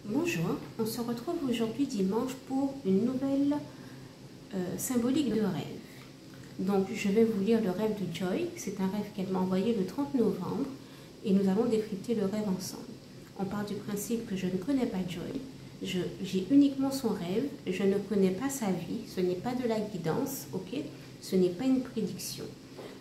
Bonjour, on se retrouve aujourd'hui dimanche pour une nouvelle symbolique de rêve. Donc je vais vous lire le rêve de Joy, c'est un rêve qu'elle m'a envoyé le 30 novembre et nous allons décrypter le rêve ensemble. On part du principe que je ne connais pas Joy, j'ai uniquement son rêve, je ne connais pas sa vie, ce n'est pas de la guidance, ok? Ce n'est pas une prédiction.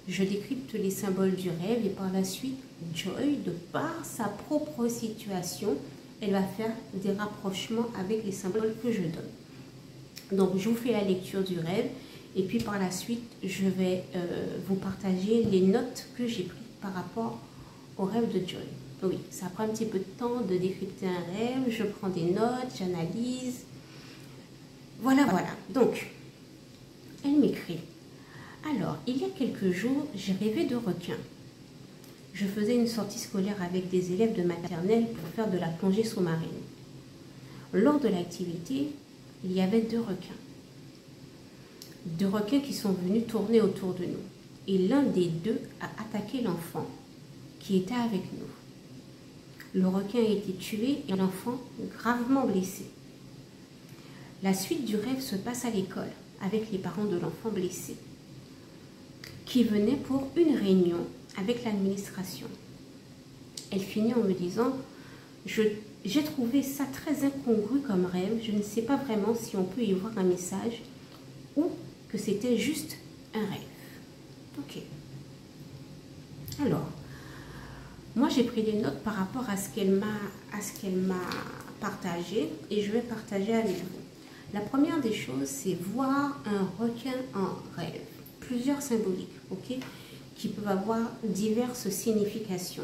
Je décrypte les symboles du rêve et par la suite, Joy, de par sa propre situation, elle va faire des rapprochements avec les symboles que je donne. Donc, je vous fais la lecture du rêve et puis par la suite, je vais vous partager les notes que j'ai prises par rapport au rêve de Joy. Oui, ça prend un petit peu de temps de décrypter un rêve, je prends des notes, j'analyse. Voilà. Donc, elle m'écrit. Alors, il y a quelques jours, j'ai rêvé de requins. Je faisais une sortie scolaire avec des élèves de maternelle pour faire de la plongée sous-marine. Lors de l'activité, il y avait deux requins. Deux requins qui sont venus tourner autour de nous. Et l'un des deux a attaqué l'enfant qui était avec nous. Le requin a été tué et l'enfant gravement blessé. La suite du rêve se passe à l'école avec les parents de l'enfant blessé qui venaient pour une réunion avec l'administration. Elle finit en me disant « J'ai trouvé ça très incongru comme rêve, je ne sais pas vraiment si on peut y voir un message ou que c'était juste un rêve. » Ok. Alors, moi j'ai pris des notes par rapport à ce qu'elle m'a partagé et je vais partager avec vous. La première des choses, c'est voir un requin en rêve. Plusieurs symboliques, ok, qui peuvent avoir diverses significations.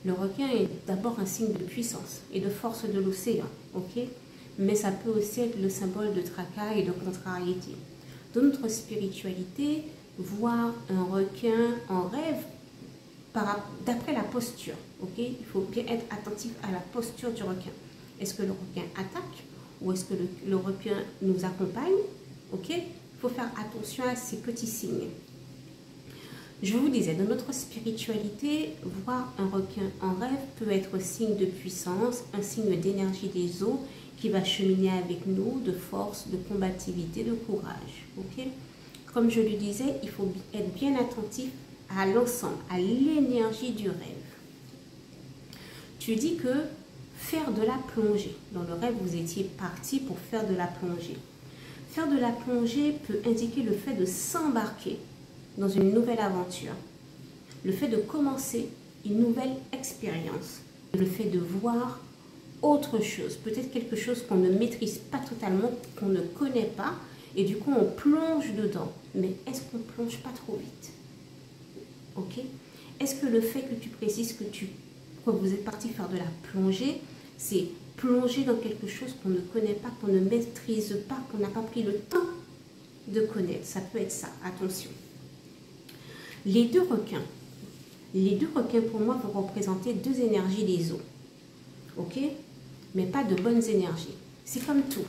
Le requin est d'abord un signe de puissance et de force de l'océan, ok, mais ça peut aussi être le symbole de tracas et de contrariété. Dans notre spiritualité, voir un requin en rêve, d'après la posture, ok, il faut bien être attentif à la posture du requin. Est-ce que le requin attaque ou est-ce que le requin nous accompagne, ok? Il faut faire attention à ces petits signes. Je vous disais, dans notre spiritualité, voir un requin en rêve peut être signe de puissance, un signe d'énergie des eaux qui va cheminer avec nous, de force, de combativité, de courage. Okay? Comme je le disais, il faut être bien attentif à l'ensemble, à l'énergie du rêve. Tu dis que faire de la plongée, dans le rêve vous étiez parti pour faire de la plongée. Faire de la plongée peut indiquer le fait de s'embarquer dans une nouvelle aventure, le fait de commencer une nouvelle expérience, le fait de voir autre chose, peut-être quelque chose qu'on ne maîtrise pas totalement, qu'on ne connaît pas, et du coup on plonge dedans. Mais est-ce qu'on ne plonge pas trop vite? Ok? Est-ce que le fait que tu précises que vous êtes parti faire de la plongée, c'est plonger dans quelque chose qu'on ne connaît pas, qu'on ne maîtrise pas, qu'on n'a pas pris le temps de connaître? Ça peut être ça, attention. Les deux requins pour moi vont représenter deux énergies des eaux, ok? Mais pas de bonnes énergies. C'est comme tout.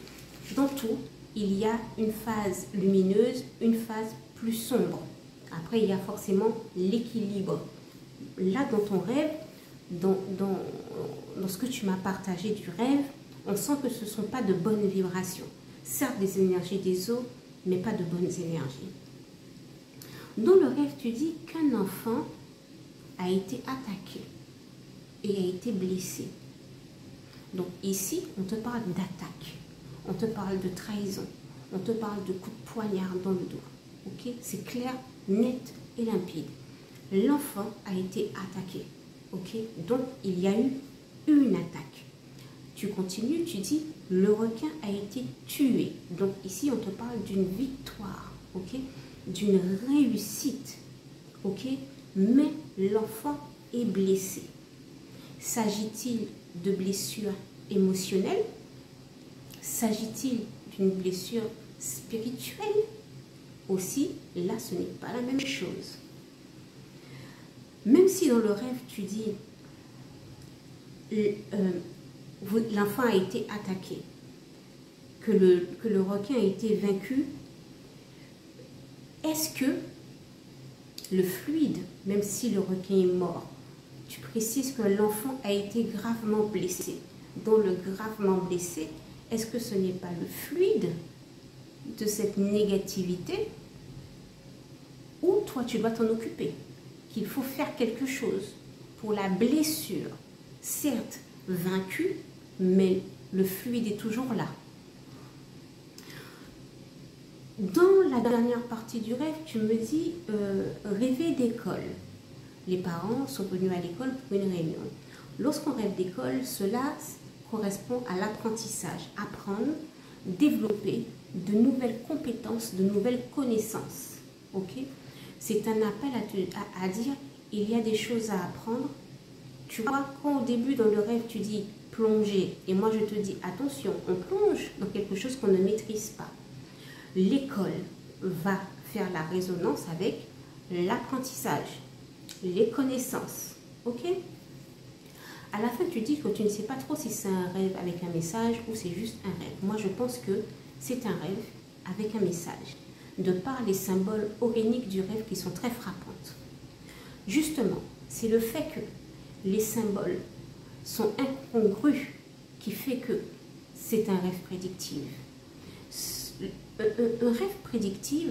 Dans tout, il y a une phase lumineuse, une phase plus sombre. Après, il y a forcément l'équilibre. Là, dans ton rêve, dans ce que tu m'as partagé du rêve, on sent que ce ne sont pas de bonnes vibrations. Certes, des énergies des eaux, mais pas de bonnes énergies. Dans le rêve, tu dis qu'un enfant a été attaqué et a été blessé. Donc ici, on te parle d'attaque, on te parle de trahison, on te parle de coup de poignard dans le dos. Ok? C'est clair, net et limpide. L'enfant a été attaqué. Ok? Donc il y a eu une attaque. Tu continues, tu dis le requin a été tué. Donc ici, on te parle d'une victoire. Ok? D'une réussite, ok, mais l'enfant est blessé. S'agit-il de blessure émotionnelle? S'agit-il d'une blessure spirituelle? Aussi, là, ce n'est pas la même chose. Même si dans le rêve, tu dis l'enfant a été attaqué, que le requin a été vaincu, est-ce que le fluide, même si le requin est mort, tu précises que l'enfant a été gravement blessé. dans le gravement blessé, est-ce que ce n'est pas le fluide de cette négativité ou toi tu dois t'en occuper, qu'il faut faire quelque chose pour la blessure, certes vaincue, mais le fluide est toujours là. Dans la dernière partie du rêve, tu me dis rêver d'école. Les parents sont venus à l'école pour une réunion. Lorsqu'on rêve d'école, cela correspond à l'apprentissage, apprendre, développer de nouvelles compétences, de nouvelles connaissances. Okay? C'est un appel à dire, il y a des choses à apprendre. Tu vois, quand au début dans le rêve, tu dis plonger, et moi je te dis attention, on plonge dans quelque chose qu'on ne maîtrise pas. L'école va faire la résonance avec l'apprentissage, les connaissances. Ok? À la fin, tu dis que tu ne sais pas trop si c'est un rêve avec un message ou c'est juste un rêve. Moi, je pense que c'est un rêve avec un message, de par les symboles oréniques du rêve qui sont très frappantes. Justement, c'est le fait que les symboles sont incongrus qui fait que c'est un rêve prédictif. Un rêve prédictif,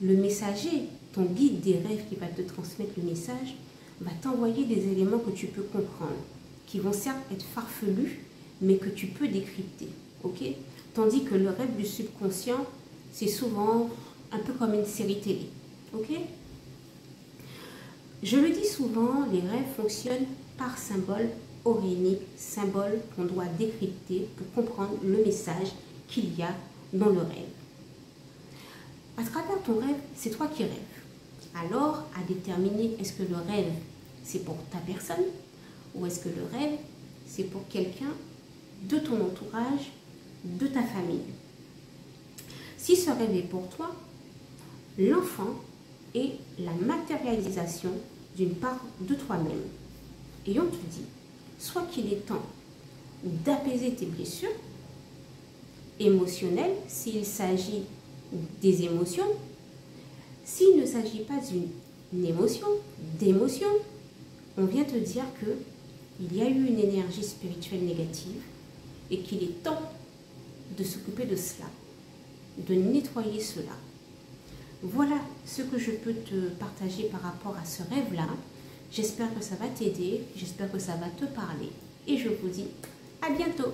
le messager, ton guide des rêves qui va te transmettre le message, va t'envoyer des éléments que tu peux comprendre, qui vont certes être farfelus, mais que tu peux décrypter. Okay? Tandis que le rêve du subconscient, c'est souvent un peu comme une série télé. Okay? Je le dis souvent, les rêves fonctionnent par symbole orénique, symbole qu'on doit décrypter pour comprendre le message qu'il y a dans le rêve. À travers ton rêve, c'est toi qui rêves. Alors, à déterminer, est-ce que le rêve, c'est pour ta personne ou est-ce que le rêve, c'est pour quelqu'un de ton entourage, de ta famille. Si ce rêve est pour toi, l'enfant est la matérialisation d'une part de toi-même. Et on te dit, soit qu'il est temps d'apaiser tes blessures émotionnelles, s'il s'agit des émotions. S'il ne s'agit pas d'une émotion, d'émotion, on vient te dire qu'il y a eu une énergie spirituelle négative et qu'il est temps de s'occuper de cela, de nettoyer cela. Voilà ce que je peux te partager par rapport à ce rêve-là. J'espère que ça va t'aider, j'espère que ça va te parler et je vous dis à bientôt.